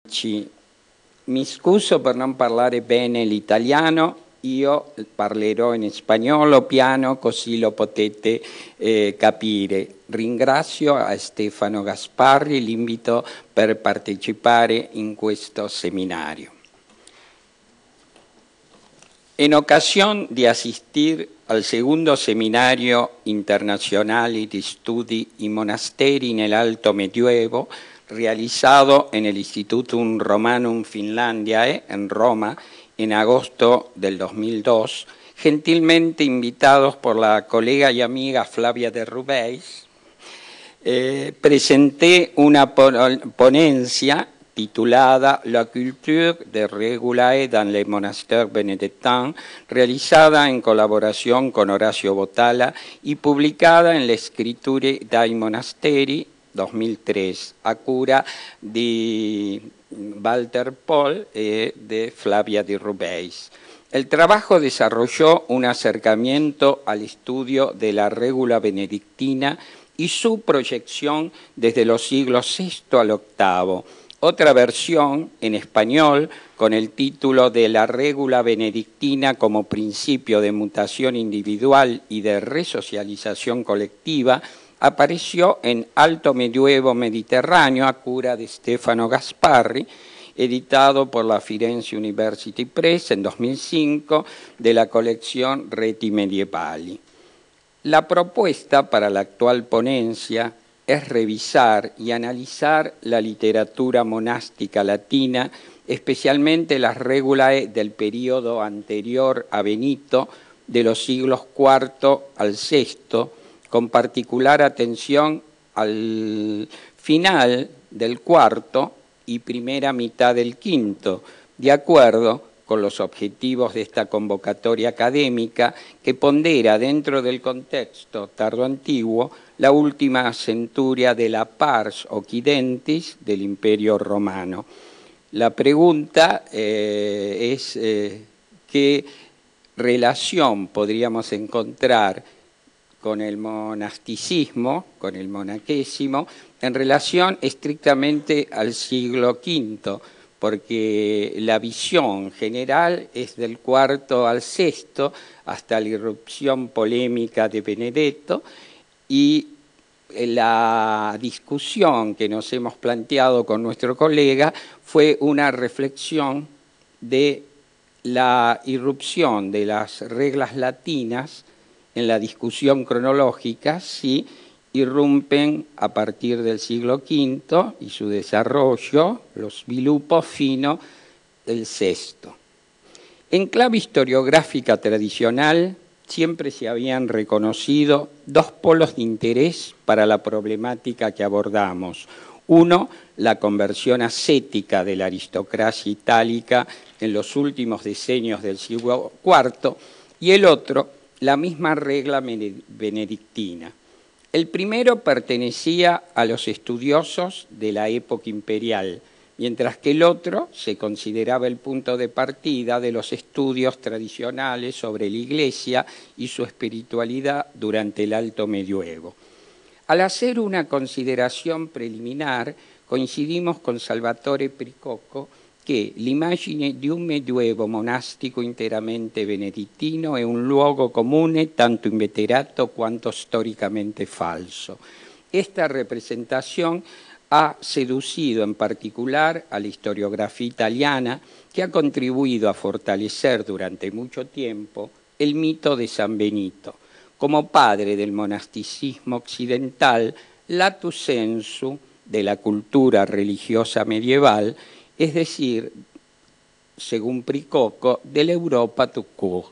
Mi scuso per non parlare bene l'italiano, io parlerò in spagnolo piano così lo potete capire. Ringrazio a Stefano Gasparri l'invito per partecipare in questo seminario. En ocasión de asistir al segundo Seminario Internazionale di Studi in Monasteri nel Alto Medioevo, realizado en el Institutum Romanum Finlandiae, en Roma, en agosto del 2002, gentilmente invitados por la colega y amiga Flavia de Rubeis, presenté una ponencia titulada La culture de Regulae dans les monastères benedictins, realizada en colaboración con Horacio Botala y publicada en la Scritture dai Monasteri 2003, a cura di Walter Pohl y de Flavia di Rubeis. El trabajo desarrolló un acercamiento al estudio de la regula benedictina y su proyección desde los siglos VI al VIII. Otra versión en español con el título de La regula benedictina como principio de mutación individual y de resocialización colectiva apareció en Alto Medioevo Mediterráneo a cura de Stefano Gasparri, editado por la Firenze University Press en 2005 de la colección Reti Medievali. La propuesta para la actual ponencia es revisar y analizar la literatura monástica latina, especialmente las regulae del período anterior a Benito, de los siglos IV al VI, con particular atención al final del IV y primera mitad del V, de acuerdo con los objetivos de esta convocatoria académica que pondera dentro del contexto tardoantiguo la última centuria de la Pars Occidentis del Imperio Romano. La pregunta es qué relación podríamos encontrar con el monasticismo, con el monaquésimo, en relación estrictamente al siglo V, porque la visión general es del IV al VI hasta la irrupción polémica de Benedetto, y la discusión que nos hemos planteado con nuestro colega fue una reflexión de la irrupción de las reglas latinas en la discusión cronológica, si irrumpen a partir del siglo V y su desarrollo, los sviluppo fino del VI. En clave historiográfica tradicional, siempre se habían reconocido dos polos de interés para la problemática que abordamos. Uno, la conversión ascética de la aristocracia itálica en los últimos decenios del siglo IV, y el otro, la misma regla benedictina. El primero pertenecía a los estudiosos de la época imperial, mientras que el otro se consideraba el punto de partida de los estudios tradicionales sobre la Iglesia y su espiritualidad durante el Alto Medioevo. Al hacer una consideración preliminar, coincidimos con Salvatore Pricocco che l'immagine di un medioevo monastico interamente benedittino è un luogo comune tanto inveterato quanto storicamente falso. Esta representación ha seducido en particular a la historiografía italiana, que ha contribuido a fortalecer durante mucho tiempo el mito de San Benito. Como padre del monasticismo occidental, lato sensu de la cultura religiosa medieval, es decir, según Pricocco, de la Europa tout court.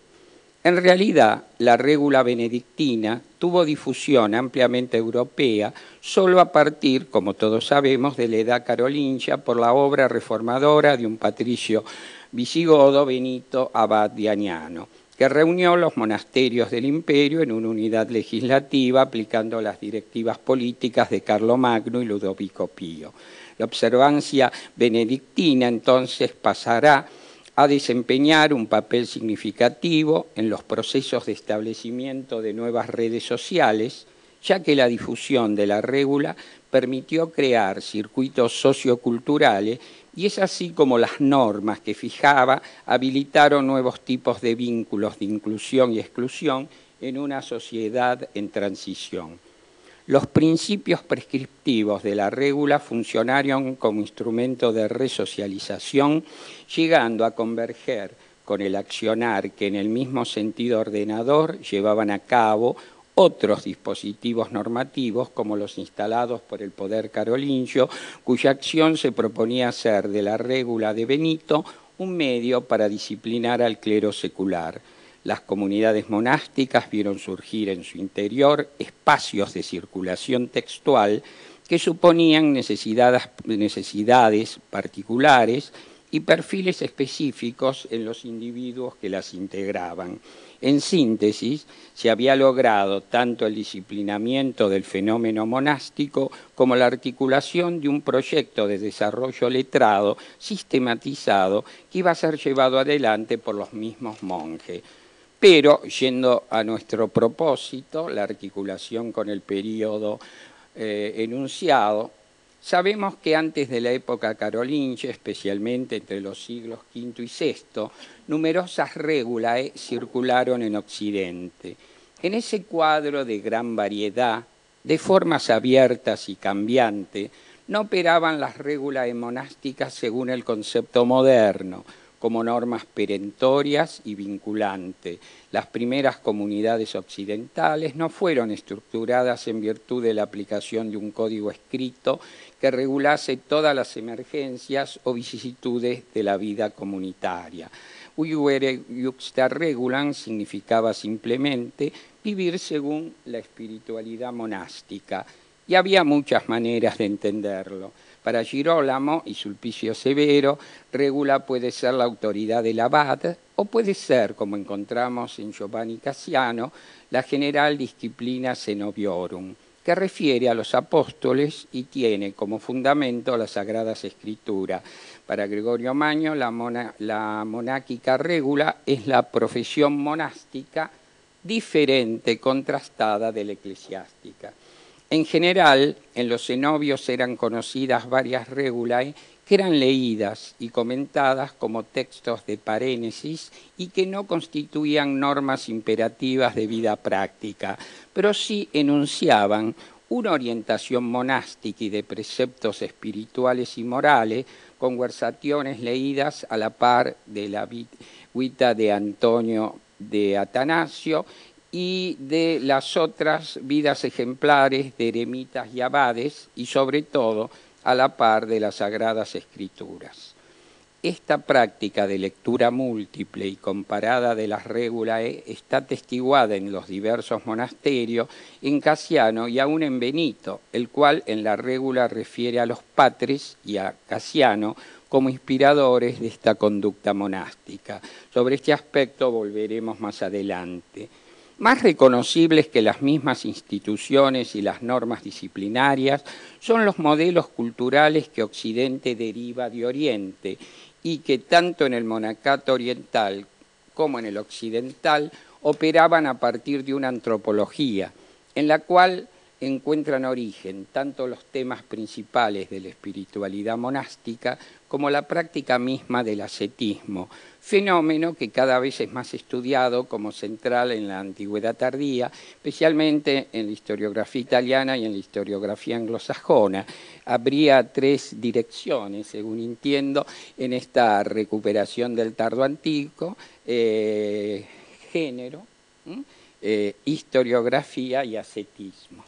En realidad, la regula benedictina tuvo difusión ampliamente europea solo a partir, como todos sabemos, de la edad carolingia por la obra reformadora de un patricio visigodo, Benito Abad di Agnano, que reunió los monasterios del imperio en una unidad legislativa aplicando las directivas políticas de Carlomagno y Ludovico Pío. La observancia benedictina entonces pasará a desempeñar un papel significativo en los procesos de establecimiento de nuevas redes sociales, ya que la difusión de la regula permitió crear circuitos socioculturales y es así como las normas que fijaba habilitaron nuevos tipos de vínculos de inclusión y exclusión en una sociedad en transición. Los principios prescriptivos de la regula funcionaron como instrumento de resocialización, llegando a converger con el accionar que en el mismo sentido ordenador llevaban a cabo otros dispositivos normativos como los instalados por el poder carolingio, cuya acción se proponía hacer de la regula de Benito un medio para disciplinar al clero secular. Las comunidades monásticas vieron surgir en su interior espacios de circulación textual que suponían necesidades particulares y perfiles específicos en los individuos que las integraban. En síntesis, se había logrado tanto el disciplinamiento del fenómeno monástico como la articulación de un proyecto de desarrollo letrado sistematizado que iba a ser llevado adelante por los mismos monjes. Pero, yendo a nuestro propósito, la articulación con el período enunciado, sabemos que antes de la época carolingia, especialmente entre los siglos V y VI, numerosas regulae circularon en Occidente. En ese cuadro de gran variedad, de formas abiertas y cambiantes, no operaban las regulae monásticas según el concepto moderno, como normas perentorias y vinculantes. Las primeras comunidades occidentales no fueron estructuradas en virtud de la aplicación de un código escrito que regulase todas las emergencias o vicisitudes de la vida comunitaria. Uiuere iuxta regulam significaba simplemente vivir según la espiritualidad monástica, y había muchas maneras de entenderlo. Para Girolamo y Sulpicio Severo, regula puede ser la autoridad del abad o puede ser, como encontramos en Giovanni Cassiano, la general disciplina Zenobiorum, que refiere a los apóstoles y tiene como fundamento las Sagradas Escrituras. Para Gregorio Magno, la monárquica regula es la profesión monástica diferente, contrastada de la eclesiástica. En general, en los cenobios eran conocidas varias regulae que eran leídas y comentadas como textos de parénesis y que no constituían normas imperativas de vida práctica, pero sí enunciaban una orientación monástica y de preceptos espirituales y morales, conversaciones leídas a la par de la vita de Antonio de Atanasio y de las otras vidas ejemplares de eremitas y abades, y sobre todo a la par de las Sagradas Escrituras. Esta práctica de lectura múltiple y comparada de las regulae está atestiguada en los diversos monasterios, en Cassiano y aún en Benito, el cual en la regula refiere a los patres y a Cassiano como inspiradores de esta conducta monástica. Sobre este aspecto volveremos más adelante. Más reconocibles que las mismas instituciones y las normas disciplinarias son los modelos culturales que Occidente deriva de Oriente y que tanto en el monacato oriental como en el occidental operaban a partir de una antropología, en la cual encuentran origen tanto los temas principales de la espiritualidad monástica como la práctica misma del ascetismo, fenómeno que cada vez es más estudiado como central en la antigüedad tardía, especialmente en la historiografía italiana y en la historiografía anglosajona. Habría tres direcciones, según entiendo, en esta recuperación del tardo antiguo: género, historiografía y ascetismo.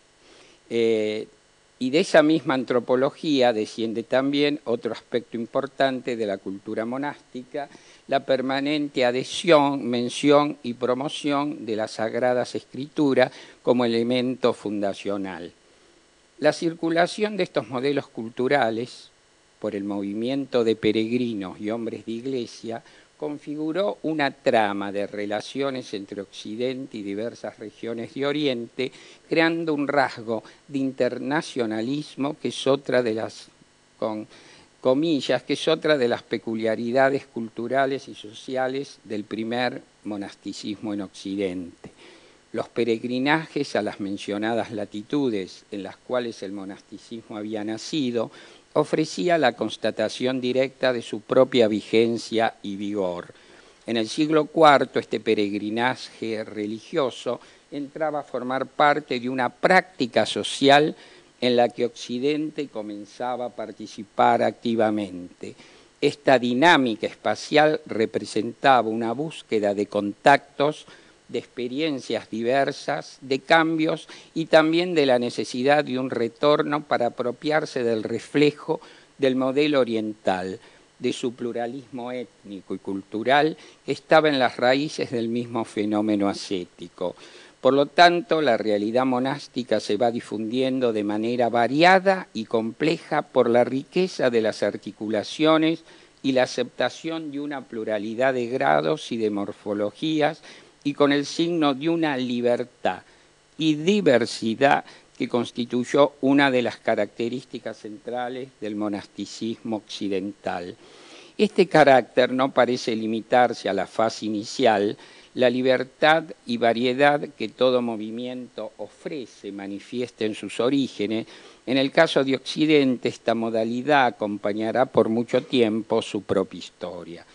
Y de esa misma antropología desciende también otro aspecto importante de la cultura monástica, la permanente adhesión, mención y promoción de las Sagradas Escrituras como elemento fundacional. La circulación de estos modelos culturales por el movimiento de peregrinos y hombres de iglesia configuró una trama de relaciones entre Occidente y diversas regiones de Oriente, creando un rasgo de internacionalismo que es otra de las, con comillas, que es otra de las peculiaridades culturales y sociales del primer monasticismo en Occidente. Los peregrinajes a las mencionadas latitudes en las cuales el monasticismo había nacido ofrecía la constatación directa de su propia vigencia y vigor. En el siglo IV, este peregrinaje religioso entraba a formar parte de una práctica social en la que Occidente comenzaba a participar activamente. Esta dinámica espacial representaba una búsqueda de contactos, de experiencias diversas, de cambios y también de la necesidad de un retorno para apropiarse del reflejo del modelo oriental, de su pluralismo étnico y cultural que estaba en las raíces del mismo fenómeno ascético. Por lo tanto, la realidad monástica se va difundiendo de manera variada y compleja por la riqueza de las articulaciones y la aceptación de una pluralidad de grados y de morfologías y con el signo de una libertad y diversidad que constituyó una de las características centrales del monasticismo occidental. Este carácter no parece limitarse a la fase inicial. La libertad y variedad que todo movimiento ofrece manifiesta en sus orígenes. En el caso de Occidente, esta modalidad acompañará por mucho tiempo su propia historia.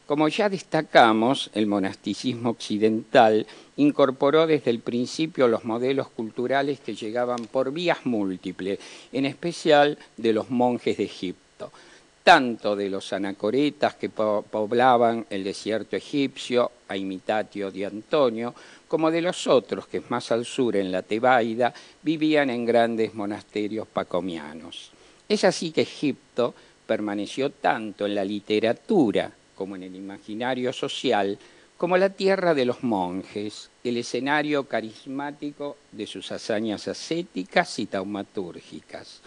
Como ya destacamos, el monasticismo occidental incorporó desde el principio los modelos culturales que llegaban por vías múltiples, en especial de los monjes de Egipto, tanto de los anacoretas que poblaban el desierto egipcio, a imitatio de Antonio, como de los otros que más al sur, en la Tebaida, vivían en grandes monasterios pacomianos. Es así que Egipto permaneció tanto en la literatura como en el imaginario social, como la tierra de los monjes, el escenario carismático de sus hazañas ascéticas y taumatúrgicas.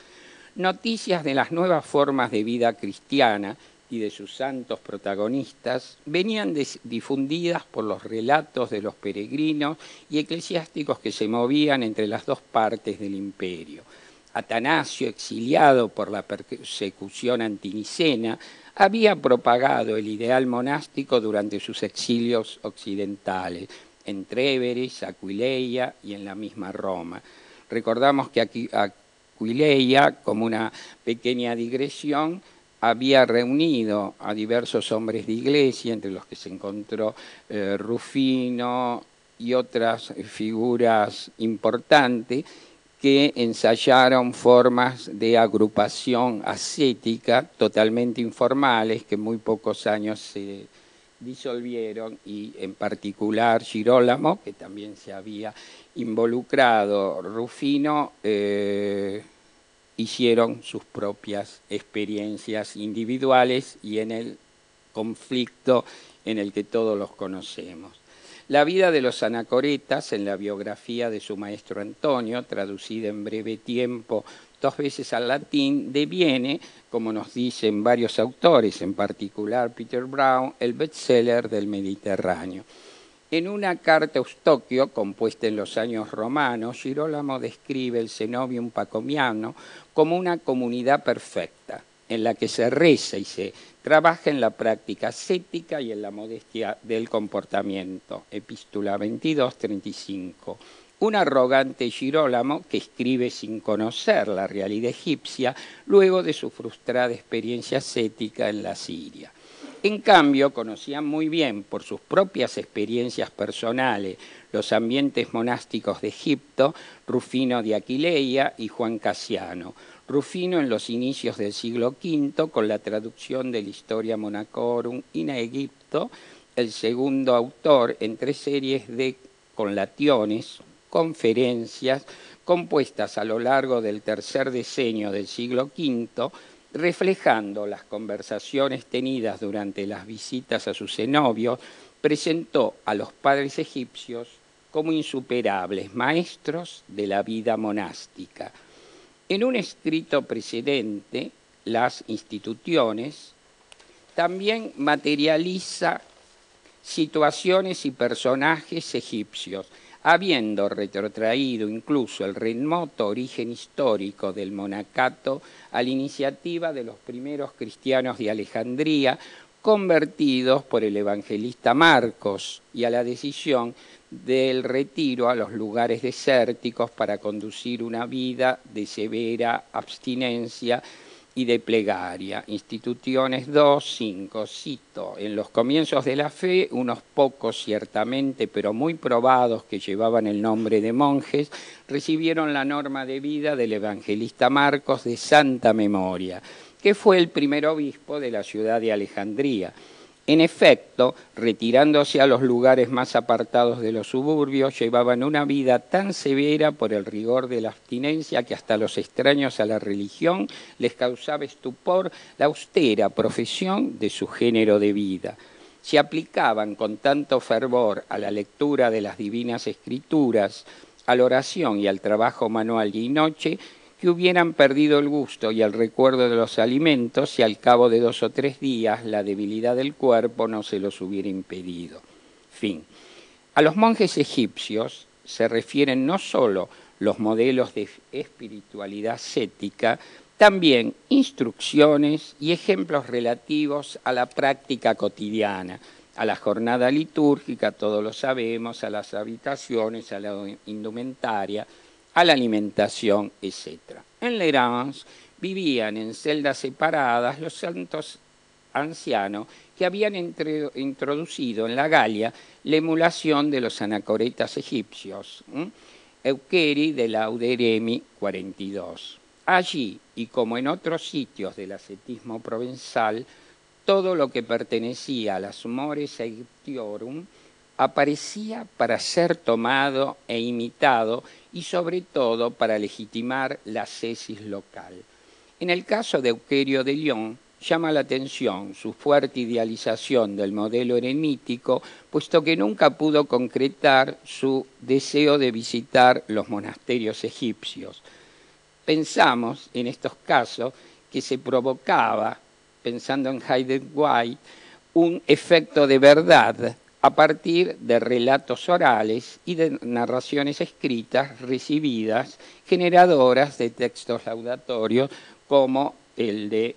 Noticias de las nuevas formas de vida cristiana y de sus santos protagonistas venían difundidas por los relatos de los peregrinos y eclesiásticos que se movían entre las dos partes del imperio. Atanasio, exiliado por la persecución antinicena, había propagado el ideal monástico durante sus exilios occidentales, en Tréveris, Aquileia y en la misma Roma. Recordamos que Aquileia, como una pequeña digresión, había reunido a diversos hombres de iglesia, entre los que se encontró Rufino y otras figuras importantes, que ensayaron formas de agrupación ascética totalmente informales que en muy pocos años se disolvieron y en particular Girolamo, que también se había involucrado, Rufino, hicieron sus propias experiencias individuales y en el conflicto en el que todos los conocemos. La vida de los anacoretas, en la biografía de su maestro Antonio, traducida en breve tiempo 2 veces al latín, deviene, como nos dicen varios autores, en particular Peter Brown, el bestseller del Mediterráneo. En una carta a Eustoquio, compuesta en los años romanos, Girolamo describe el cenobium pacomiano como una comunidad perfecta, en la que se reza y se trabaja en la práctica ascética y en la modestia del comportamiento. Epístola 22:35. Un arrogante Girolamo que escribe sin conocer la realidad egipcia luego de su frustrada experiencia ascética en la Siria. En cambio, conocían muy bien por sus propias experiencias personales los ambientes monásticos de Egipto, Rufino de Aquileia y Juan Casiano. Rufino en los inicios del siglo V con la traducción de la Historia Monacorum in Egipto, el segundo autor en 3 series de conlationes, conferencias, compuestas a lo largo del tercer decenio del siglo V, reflejando las conversaciones tenidas durante las visitas a sus cenobios, presentó a los padres egipcios como insuperables maestros de la vida monástica. En un escrito precedente, Las Institutiones, también materializa situaciones y personajes egipcios, habiendo retrotraído incluso el remoto origen histórico del monacato a la iniciativa de los primeros cristianos de Alejandría, convertidos por el evangelista Marcos, y a la decisión del retiro a los lugares desérticos para conducir una vida de severa abstinencia y de plegaria. Instituciones 2, 5, cito, en los comienzos de la fe, unos pocos ciertamente, pero muy probados que llevaban el nombre de monjes, recibieron la norma de vida del evangelista Marcos de santa memoria, que fue el primer obispo de la ciudad de Alejandría. En efecto, retirándose a los lugares más apartados de los suburbios, llevaban una vida tan severa por el rigor de la abstinencia que hasta los extraños a la religión les causaba estupor la austera profesión de su género de vida. Se aplicaban con tanto fervor a la lectura de las divinas escrituras, a la oración y al trabajo manual día y noche, que hubieran perdido el gusto y el recuerdo de los alimentos si al cabo de 2 o 3 días la debilidad del cuerpo no se los hubiera impedido. Fin. A los monjes egipcios se refieren no solo los modelos de espiritualidad ascética, también instrucciones y ejemplos relativos a la práctica cotidiana, a la jornada litúrgica, todos lo sabemos, a las habitaciones, a la indumentaria, a la alimentación, etc. En Lerans vivían en celdas separadas los santos ancianos que habían introducido en la Galia la emulación de los anacoretas egipcios, Euqueri de Lauderemi 42. Allí, y como en otros sitios del ascetismo provenzal, todo lo que pertenecía a las mores aegyptiorum aparecía para ser tomado e imitado y sobre todo para legitimar la ascesis local. En el caso de Euquerio de Lyon, llama la atención su fuerte idealización del modelo eremítico, puesto que nunca pudo concretar su deseo de visitar los monasterios egipcios. Pensamos, en estos casos, que se provocaba, pensando en Hayden White, un efecto de verdad a partir de relatos orales y de narraciones escritas recibidas, generadoras de textos laudatorios como el de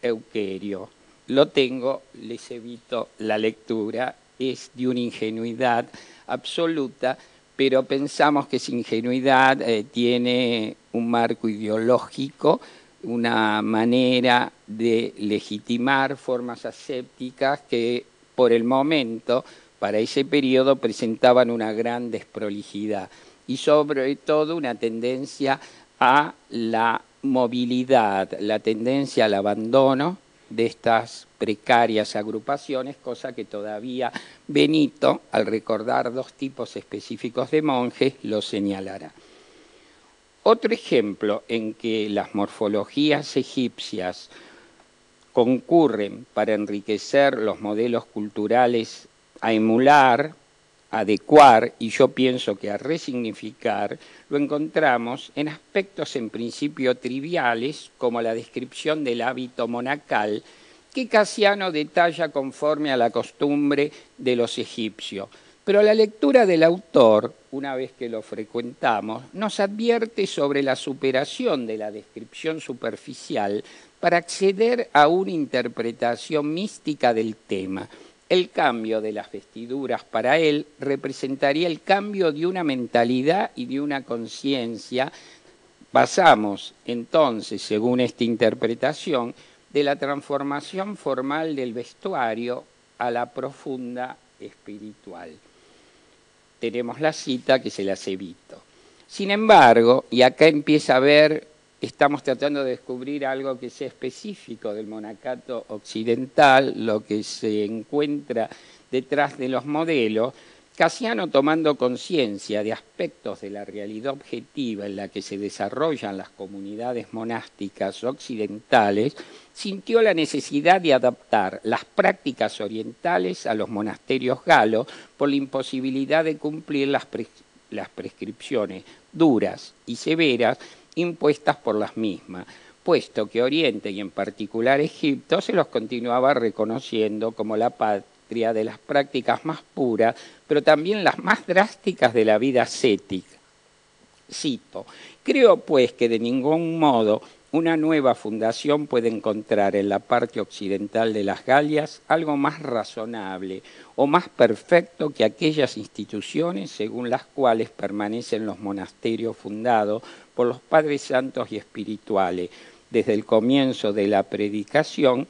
Euquerio. Lo tengo, les evito la lectura, es de una ingenuidad absoluta, pero pensamos que esa ingenuidad tiene un marco ideológico, una manera de legitimar formas ascéticas que por el momento, para ese periodo, presentaban una gran desprolijidad y sobre todo una tendencia a la movilidad, la tendencia al abandono de estas precarias agrupaciones, cosa que todavía Benito, al recordar 2 tipos específicos de monjes, lo señalará. Otro ejemplo en que las morfologías egipcias concurren para enriquecer los modelos culturales a emular, a adecuar y yo pienso que a resignificar, lo encontramos en aspectos en principio triviales como la descripción del hábito monacal que Casiano detalla conforme a la costumbre de los egipcios. Pero la lectura del autor, una vez que lo frecuentamos, nos advierte sobre la superación de la descripción superficial para acceder a una interpretación mística del tema. El cambio de las vestiduras para él representaría el cambio de una mentalidad y de una conciencia. Pasamos entonces, según esta interpretación, de la transformación formal del vestuario a la profunda espiritual. Tenemos la cita que se las evito. Sin embargo, y acá empieza a ver, estamos tratando de descubrir algo que sea específico del monacato occidental, lo que se encuentra detrás de los modelos, Casiano, tomando conciencia de aspectos de la realidad objetiva en la que se desarrollan las comunidades monásticas occidentales, sintió la necesidad de adaptar las prácticas orientales a los monasterios galos por la imposibilidad de cumplir las prescripciones duras y severas impuestas por las mismas, puesto que Oriente y en particular Egipto se los continuaba reconociendo como la patria de las prácticas más puras, pero también las más drásticas de la vida ascética. Cito, creo pues que de ningún modo una nueva fundación puede encontrar en la parte occidental de las Galias algo más razonable o más perfecto que aquellas instituciones según las cuales permanecen los monasterios fundados por los padres santos y espirituales, desde el comienzo de la predicación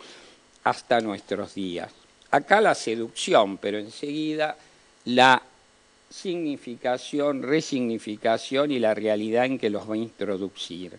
hasta nuestros días. Acá la seducción, pero enseguida la significación, resignificación y la realidad en que los va a introducir.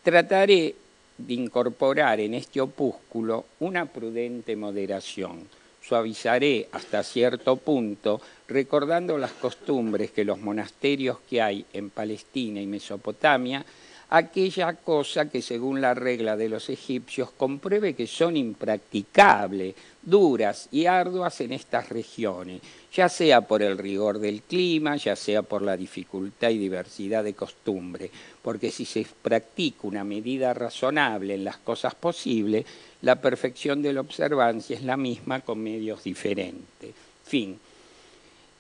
Trataré de incorporar en este opúsculo una prudente moderación. Suavizaré hasta cierto punto, recordando las costumbres que los monasterios que hay en Palestina y Mesopotamia, aquella cosa que según la regla de los egipcios compruebe que son impracticables, duras y arduas en estas regiones, ya sea por el rigor del clima, ya sea por la dificultad y diversidad de costumbre, porque si se practica una medida razonable en las cosas posibles, la perfección de la observancia es la misma con medios diferentes. Fin.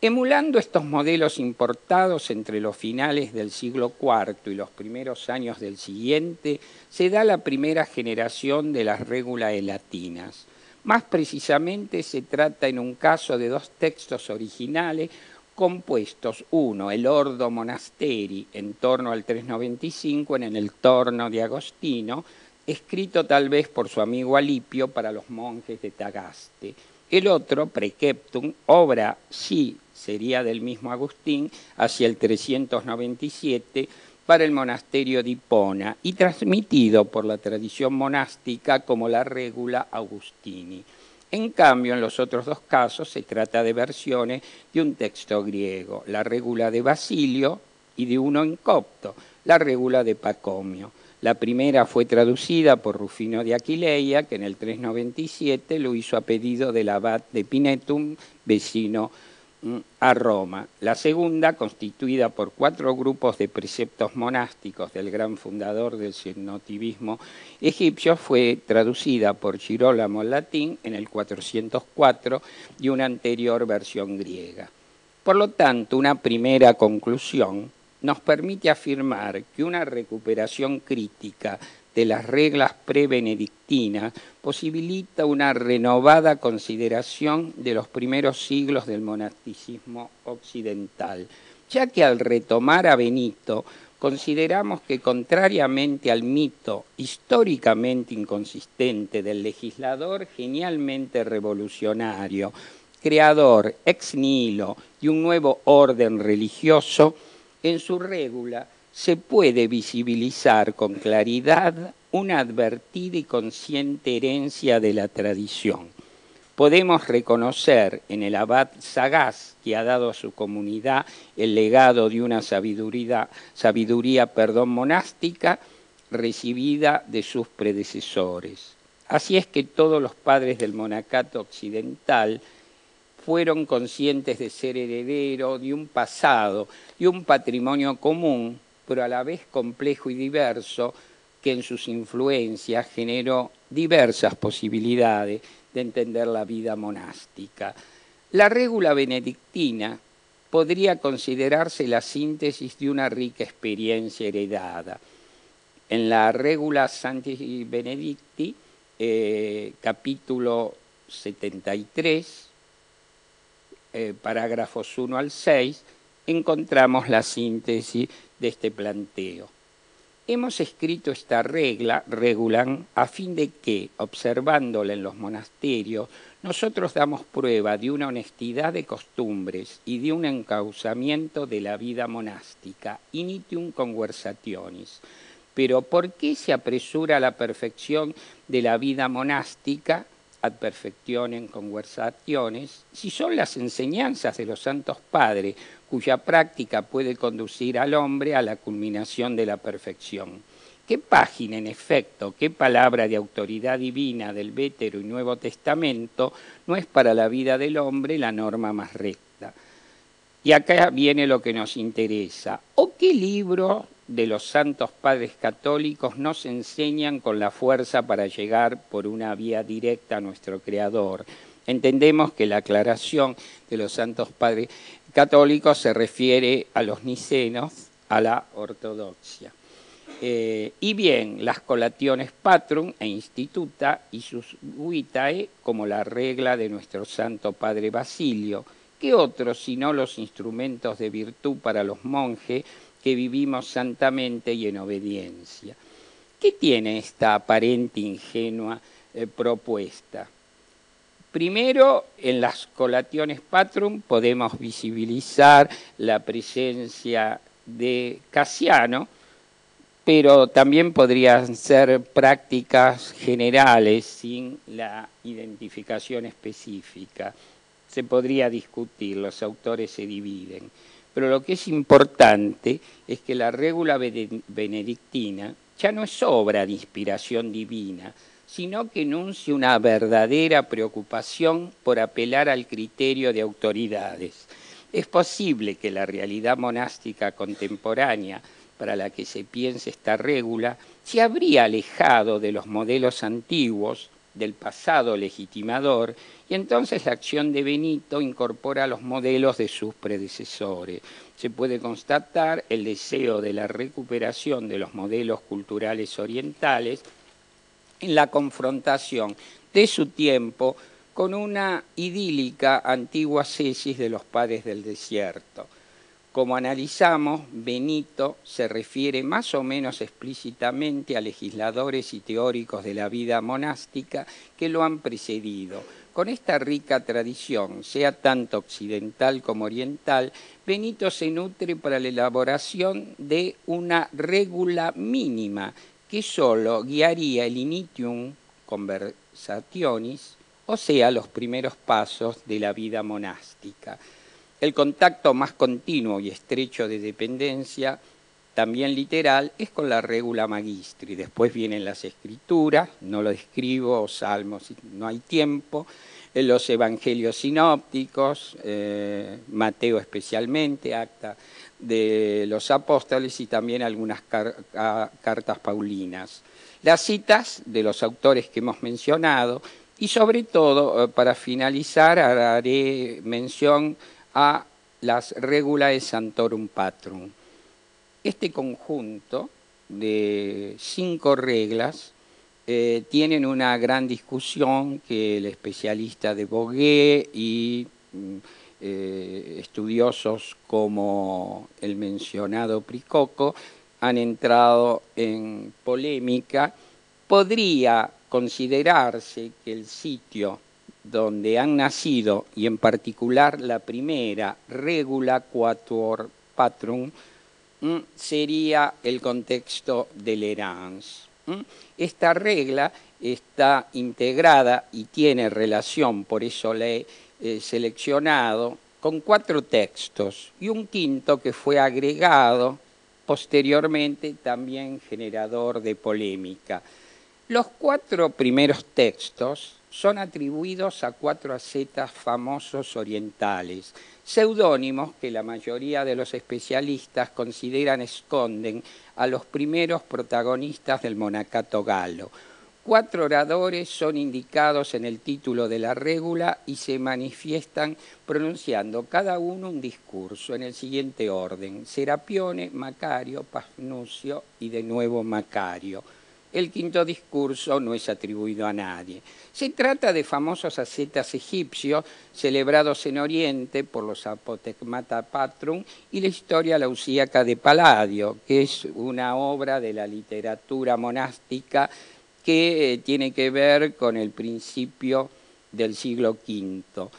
Emulando estos modelos importados entre los finales del siglo IV y los primeros años del siguiente, se da la primera generación de las regulae latinas. Más precisamente se trata en un caso de dos textos originales compuestos, uno, el Ordo Monasteri, en torno al 395, en el entorno de Agostino, escrito tal vez por su amigo Alipio para los monjes de Tagaste. El otro, Preceptum, obra sí sería del mismo Agustín, hacia el 397, para el monasterio de Hipona y transmitido por la tradición monástica como la Regula Augustini. En cambio, en los otros dos casos se trata de versiones de un texto griego, la Regula de Basilio, y de uno en copto, la Regula de Pacomio. La primera fue traducida por Rufino de Aquileia, que en el 397 lo hizo a pedido del abad de Pinetum, vecino a Roma. La segunda, constituida por 4 grupos de preceptos monásticos del gran fundador del cenotivismo egipcio, fue traducida por Girolamo al latín en el 404 y una anterior versión griega. Por lo tanto, una primera conclusión nos permite afirmar que una recuperación crítica de las reglas prebenedictinas posibilita una renovada consideración de los primeros siglos del monasticismo occidental, ya que al retomar a Benito consideramos que contrariamente al mito históricamente inconsistente del legislador genialmente revolucionario, creador ex nihilo de un nuevo orden religioso, en su regula se puede visibilizar con claridad una advertida y consciente herencia de la tradición. Podemos reconocer en el abad sagaz que ha dado a su comunidad el legado de una sabiduría monástica recibida de sus predecesores. Así es que todos los padres del monacato occidental fueron conscientes de ser heredero de un pasado y un patrimonio común, pero a la vez complejo y diverso, que en sus influencias generó diversas posibilidades de entender la vida monástica. La regula benedictina podría considerarse la síntesis de una rica experiencia heredada. En la regula Sancti Benedicti, capítulo 73, parágrafos 1 al 6, encontramos la síntesis de este planteo. Hemos escrito esta regulam, a fin de que, observándola en los monasterios, nosotros damos prueba de una honestidad de costumbres y de un encauzamiento de la vida monástica, initium conversationis. Pero ¿por qué se apresura la perfección de la vida monástica? Ad perfectionem conversationes, si son las enseñanzas de los santos padres, cuya práctica puede conducir al hombre a la culminación de la perfección. ¿Qué página, en efecto, qué palabra de autoridad divina del Vétero y Nuevo Testamento no es para la vida del hombre la norma más recta? Y acá viene lo que nos interesa. ¿O qué libro de los santos padres católicos nos enseñan con la fuerza para llegar por una vía directa a nuestro Creador? Entendemos que la aclaración de los santos padres católicos se refiere a los nicenos, a la ortodoxia. Y bien, las Collationes Patrum e Instituta y sus Vitae, como la regla de nuestro santo padre Basilio. ¿Qué otros sino los instrumentos de virtud para los monjes que vivimos santamente y en obediencia? ¿Qué tiene esta aparente ingenua propuesta? Primero, en las Collationes Patrum podemos visibilizar la presencia de Casiano, pero también podrían ser prácticas generales sin la identificación específica. Se podría discutir, los autores se dividen. Pero lo que es importante es que la regula benedictina ya no es obra de inspiración divina, sino que enuncia una verdadera preocupación por apelar al criterio de autoridades. Es posible que la realidad monástica contemporánea para la que se piense esta regula se habría alejado de los modelos antiguos, del pasado legitimador, y entonces la acción de Benito incorpora los modelos de sus predecesores. Se puede constatar el deseo de la recuperación de los modelos culturales orientales en la confrontación de su tiempo con una idílica antigua cesis de los padres del desierto. Como analizamos, Benito se refiere más o menos explícitamente a legisladores y teóricos de la vida monástica que lo han precedido. Con esta rica tradición, sea tanto occidental como oriental, Benito se nutre para la elaboración de una regula mínima que solo guiaría el initium conversationis, o sea, los primeros pasos de la vida monástica. El contacto más continuo y estrecho de dependencia, también literal, es con la regula magistri. Después vienen las escrituras, no lo describo, salmos, no hay tiempo, los evangelios sinópticos, Mateo especialmente, acta de los apóstoles y también algunas cartas paulinas. Las citas de los autores que hemos mencionado y sobre todo, para finalizar, haré mención a las Regulae Sanctorum Patrum. Este conjunto de 5 reglas tienen una gran discusión que el especialista de Bogué y estudiosos como el mencionado Pricoco han entrado en polémica. Podría considerarse que el sitio donde han nacido, y en particular la primera, Regula Quatuor Patrum, sería el contexto del Erans. Esta regla está integrada y tiene relación, por eso la he seleccionado, con 4 textos y un quinto que fue agregado posteriormente, también generador de polémica. Los 4 primeros textos son atribuidos a 4 ascetas famosos orientales, seudónimos que la mayoría de los especialistas consideran esconden a los primeros protagonistas del monacato galo. 4 oradores son indicados en el título de la regula y se manifiestan pronunciando cada uno un discurso en el siguiente orden: Serapione, Macario, Pafnucio y de nuevo Macario. El quinto discurso no es atribuido a nadie. Se trata de famosos ascetas egipcios celebrados en Oriente por los Apotegmata Patrum y la historia lausíaca de Palladio, que es una obra de la literatura monástica que tiene que ver con el principio del siglo V.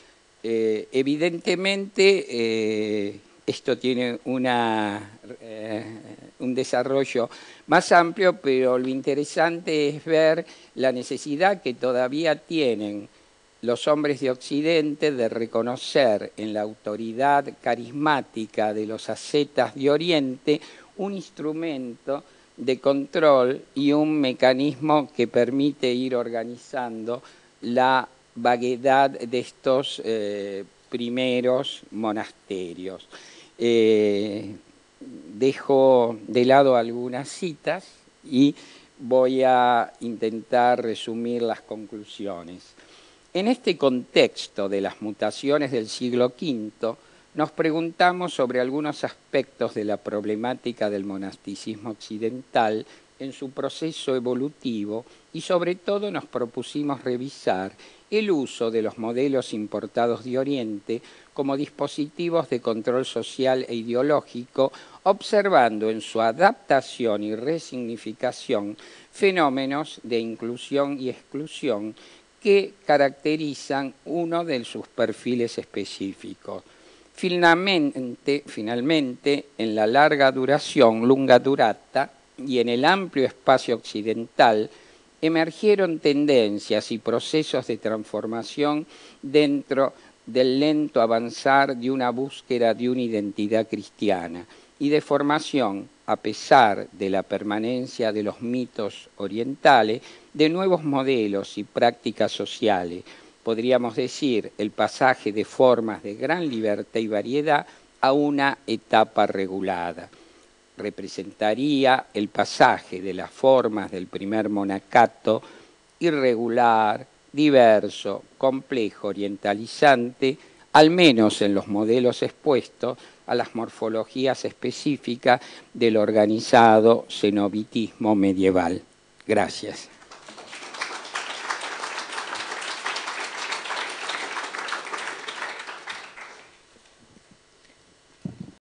Evidentemente, esto tiene un desarrollo más amplio, pero lo interesante es ver la necesidad que todavía tienen los hombres de Occidente de reconocer en la autoridad carismática de los ascetas de Oriente un instrumento de control y un mecanismo que permite ir organizando la vaguedad de estos primeros monasterios. Dejo de lado algunas citas y voy a intentar resumir las conclusiones. En este contexto de las mutaciones del siglo V, nos preguntamos sobre algunos aspectos de la problemática del monasticismo occidental en su proceso evolutivo y sobre todo nos propusimos revisar el uso de los modelos importados de Oriente como dispositivos de control social e ideológico, observando en su adaptación y resignificación fenómenos de inclusión y exclusión que caracterizan uno de sus perfiles específicos. Finalmente, en la larga duración, lunga durata, y en el amplio espacio occidental, emergieron tendencias y procesos de transformación dentro del lento avanzar de una búsqueda de una identidad cristiana y de formación, a pesar de la permanencia de los mitos orientales, de nuevos modelos y prácticas sociales. Podríamos decir, el pasaje de formas de gran libertad y variedad a una etapa regulada. Representaría el pasaje de las formas del primer monacato, irregular, diverso, complejo, orientalizante, al menos en los modelos expuestos, a las morfologías específicas del organizado cenobitismo medieval. Gracias.